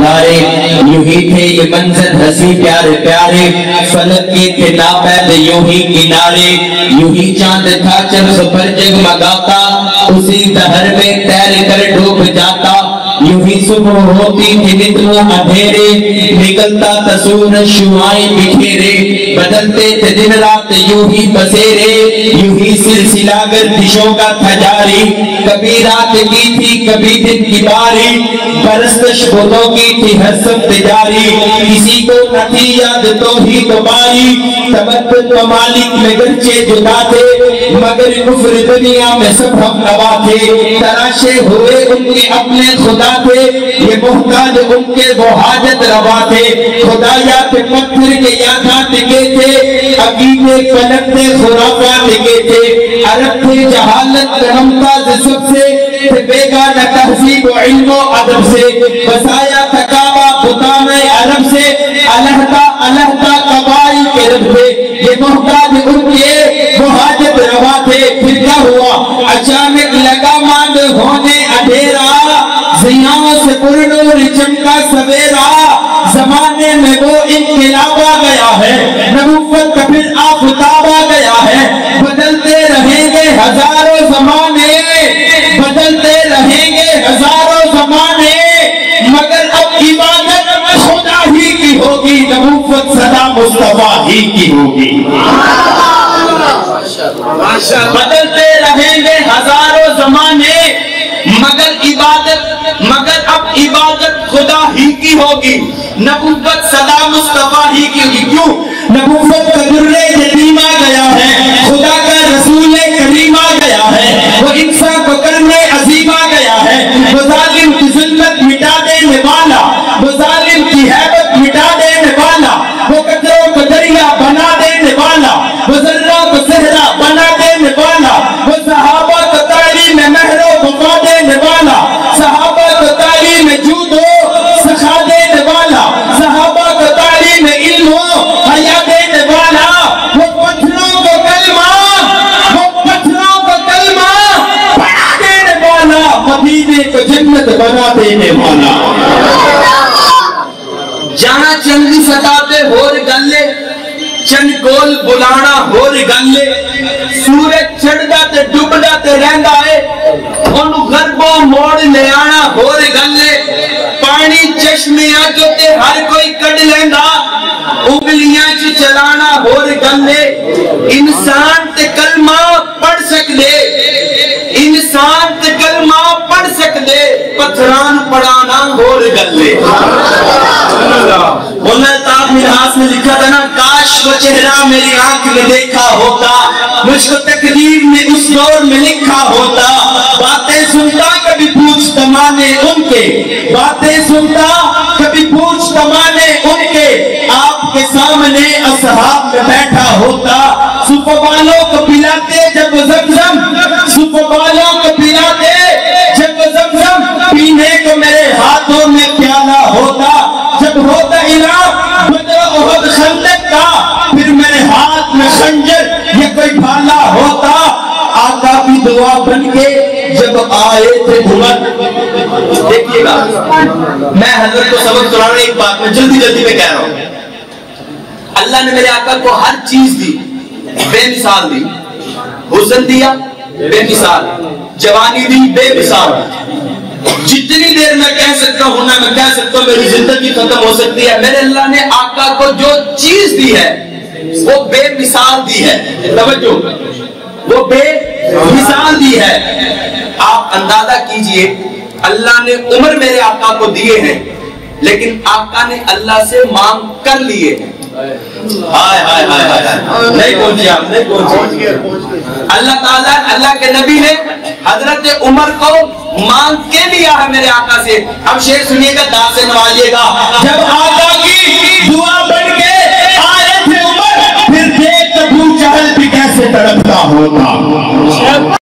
نظارے، یوں ہی تھے یہ منظر ہنسی پیارے پیارے، فلک کے تھے ناپید یوں ہی کنارے، یوں ہی چاند تھا چرخ پر جگمگاتا، اسی دہر میں تیر کر ڈوب جاتا، یوں ہی صبح ہوتی تھی نتوں اندھیرے، نکلتا تھا سورج شعاعیں بکھیرے، بدلتے تھے دن رات یوں ہی بسیرے، یوں ہی سلسلہ گردشوں کا تھا جاری، کبھی رات کی تھی کبھی دن کی باری، پرستش بتوں کی تھی ہر سب جاری، کسی کو نہ تھی یاد تو ہی تمہاری، تمدن ممالک میں گرچہ جدا تھے، مگر کفر دنیا میں سب ہم نوا تھے، تراشے ہوئے ان کے اپنے خدا تھے، یہ محتاج ان کے وہ حاجت روا تھے، خدایات پتھر کے یہاں ٹکے تھے، عقیدے پلٹتے خرافات ٹکے تھے، عرب تھے جہالت کا ممتاز سب سے، تھے بیگانہ تہذیب و علم و ادب سے، بسایا تھا کعبہ بتان عرب سے، الہدا الہدا قبائل کے رب تھے، یہ محتاج ان کے وہ حاجت روا تھے، پھر کیا ہوا اچانک لگا ماند ہونے اندھیرا، ضیاء سے پرنور چمکا سویرا، زمانے میں وہ انقلاب آ گیا ہے، نبوت کا پھر آفتاب آ گیا ہے، بدلتے رہیں گے ہزاروں زمانے، بدلتے رہیں گے ہزاروں زمانے، مگر اب عبادت خدا ہی کی ہوگی، نبوت سدا مصطفیٰ ہی کی ہوگی، بدلتے رہیں گے ہزاروں زمانے، مگر اب عبادت خدا ہی کی ہوگی، نبوت سدا مصطفیٰ ہی کی ہوگی، کیوں؟ نبوت کا درے یتیم آ گیا ہے، خدا کا رسول کریم آ گیا ہے، وہ انسان کو کرنے عظیم آ گیا ہے، وہ ظالم کی ظلمت مٹا دینے والا، وہ ظالم کی حیبت مٹا دینے والا، وہ قطروں کو دریا بنا دینے والا، وہ ذروں کو صحرا بنا دینے والا، وہ صحابہ کو تعلیم مہر و وفا دینے والا، صحابہ کو تعلیم جود و سخا دینے والا، صحابہ کو تعلیم علم و حیا دینے والا، وہ پتھروں کو کلمہ پڑھا دینے والا، مدینے کو جنت بنا دینے والا، جہاں چندی ستاتے ہور گلے، چند گول بلانا ہور گلے، سورج چڑھدا تے ڈوبدا تے رہندا ہے، انہوں غربوں موڑ لے آنا ہور گلے، پانی چشمیاں جو تے ہر کوئی کڑ لیندا، انگلیاں چ چلانا ہور گلے، انسان تے کلمہ پڑھ سکدے، انسان تے کلمہ پڑھ سکدے، پتھران پڑھانا ہور گلے، انہیں تاب میراث میں لکھا تھا نا، کاش وہ چہرہ میری آنکھ میں دیکھا ہوتا، مجھ کو تقدیر میں اس دور میں لکھا ہوتا، باتیں سنتا کبھی پوچھتا مانے ان کے، باتیں سنتا کبھی پوچھتا مانے ان کے، آپ کے سامنے اصحاب میں بیٹھا ہوتا، صبح والوں کو پلاتے جب زمزم، صبح والوں کو پلاتے جب زمزم، پینے کو میرے ہاتھوں میں پیالہ ہوتا، جب ہوتا اعلان بدر احد خندق کا، پھر میرے ہاتھ میں خنجر یہ کوئی بھالا ہوتا، آقا کی دعا بن کے جب آئے تھے بھمر، دیکھئے گا میں حضرت کو سبق سنانے ایک بات میں جلدی میں کہہ رہا ہوں، اللہ نے میرے آقا کو ہر چیز دی، بے مثال دی، حسن دیا بے مثال، جوانی دی بے مثال، جتنی دیر میں کہہ سکتا ہوں نا میں کہہ سکتا ہوں، میری زندگی ختم ہو سکتی ہے، میرے اللہ نے آقا کو جو چیز دی ہے وہ بے مثال دی ہے، توجہ، وہ بے مثال دی ہے، آپ اندازہ کیجئے اللہ نے عمر میرے آقا کو دیے ہیں، لیکن آقا نے اللہ سے مانگ کر لیے ہیں، نہیں پہنچے آپ، نہیں پہنچے، اللہ تعالیٰ اللہ کے نبی نے حضرت عمر کو مانگ کے لیا ہے میرے آقا سے، اب شعر سنیے گا، داد سے نوازیے گا، جب آقا کی دعا بن کے آئے تھے عمر، پھر دیکھ ابو جہل بھی کیسے تڑپتا ہوگا،